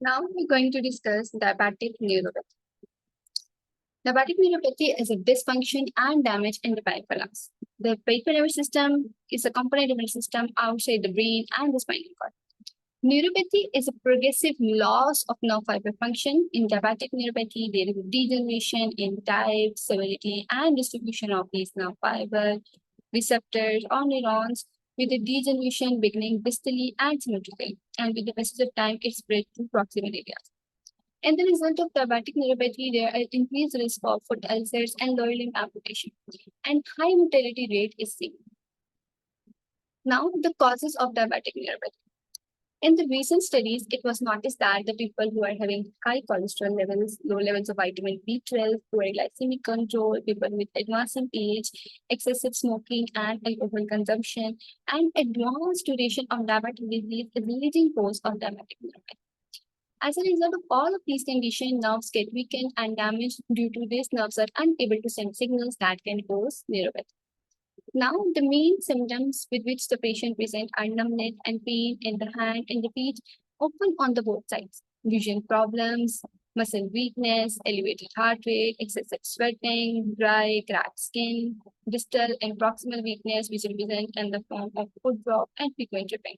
Now we're going to discuss diabetic neuropathy. Diabetic neuropathy is a dysfunction and damage in the peripheral nerves. The peripheral nervous system is a component of the system outside the brain and the spinal cord. Neuropathy is a progressive loss of nerve fiber function. In diabetic neuropathy, there is a degeneration in type, severity, and distribution of these nerve fiber receptors or neurons, with the degeneration beginning distally and symmetrically, and with the passage of time, it spread to proximal areas. And the result of diabetic neuropathy, there is increased risk of foot ulcers and lower limb amputation, and high mortality rate is seen. Now, the causes of diabetic neuropathy. In the recent studies, it was noticed that the people who are having high cholesterol levels, low levels of vitamin B12, poor glycemic control, people with advancing age, excessive smoking and alcohol consumption, and advanced duration of diabetic disease is the leading cause of diabetic neuropathy. As a result of all of these conditions, nerves get weakened and damaged. Due to this, nerves are unable to send signals that can cause neuropathy. Now, the main symptoms with which the patient present are numbness and pain in the hand and the feet, often on the both sides. Vision problems, muscle weakness, elevated heart rate, excessive sweating, dry, cracked skin, distal and proximal weakness, which will present in the form of foot drop and frequent tripping,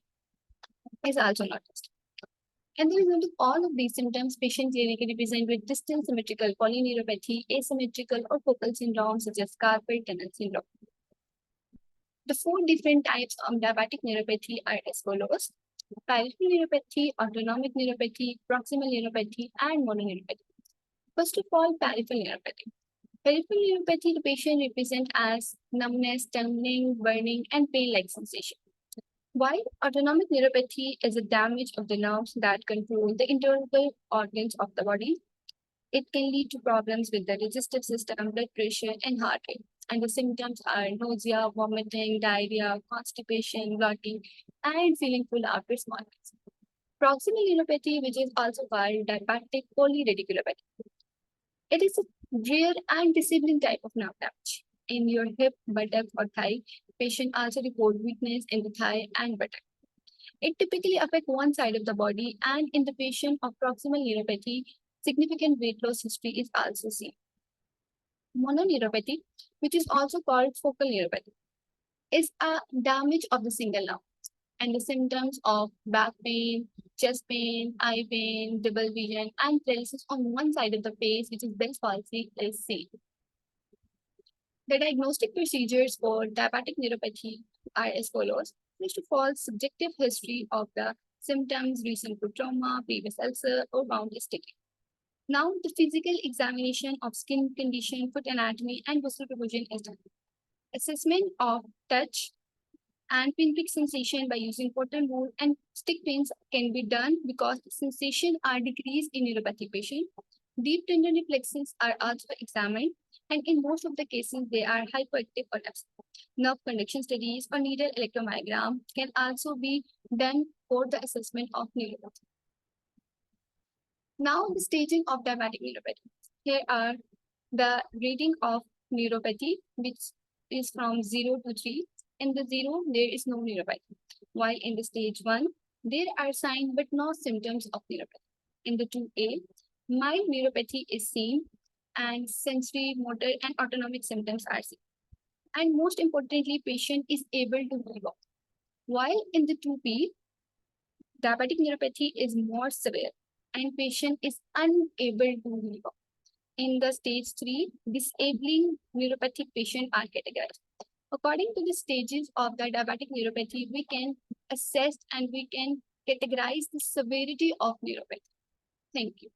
is also noticed. And the result of all of these symptoms, patients clinically present with distal symmetrical polyneuropathy, asymmetrical or focal syndrome such as carpal tunnel syndrome. The four different types of diabetic neuropathy are as follows: peripheral neuropathy, autonomic neuropathy, proximal neuropathy, and mononeuropathy. First of all, peripheral neuropathy. Peripheral neuropathy, the patient represents as numbness, tingling, burning, and pain-like sensation. While autonomic neuropathy is a damage of the nerves that control the internal organs of the body, it can lead to problems with the digestive system, blood pressure, and heart rate. And the symptoms are nausea, vomiting, diarrhea, constipation, bloating, and feeling full after small meals. Proximal neuropathy, which is also called diabetic polyradiculopathy. It is a rare and disabling type of nerve damage. In your hip, buttock, or thigh, patient also report weakness in the thigh and buttock. It typically affects one side of the body, and in the patient of proximal neuropathy, significant weight loss history is also seen. Mononeuropathy, which is also called focal neuropathy, is a damage of the single nerve, and the symptoms of back pain, chest pain, eye pain, double vision, and paralysis on one side of the face, which is Bell's palsy, is seen. The diagnostic procedures for diabetic neuropathy are as follows. First of all, subjective history of the symptoms, recent foot trauma, previous ulcer, or wound sticking. Now, the physical examination of skin condition, foot anatomy, and visceral provision is done. Assessment of touch and pinprick sensation by using cotton wool and stick pins can be done because the sensation are decreased in neuropathic patient. Deep tendon reflexes are also examined, and in most of the cases, they are hyperactive or absent. Nerve conduction studies or needle electromyogram can also be done for the assessment of neuropathy. Now, the staging of diabetic neuropathy. Here are the rating of neuropathy, which is from 0 to 3. In the 0, there is no neuropathy, while in the stage 1, there are signs but no symptoms of neuropathy. In the 2A, mild neuropathy is seen, and sensory, motor, and autonomic symptoms are seen. And most importantly, patient is able to walk. While in the 2B, diabetic neuropathy is more severe, and patient is unable to walk. In the stage 3, disabling neuropathic patient are categorized. According to the stages of the diabetic neuropathy, we can assess and we can categorize the severity of neuropathy. Thank you.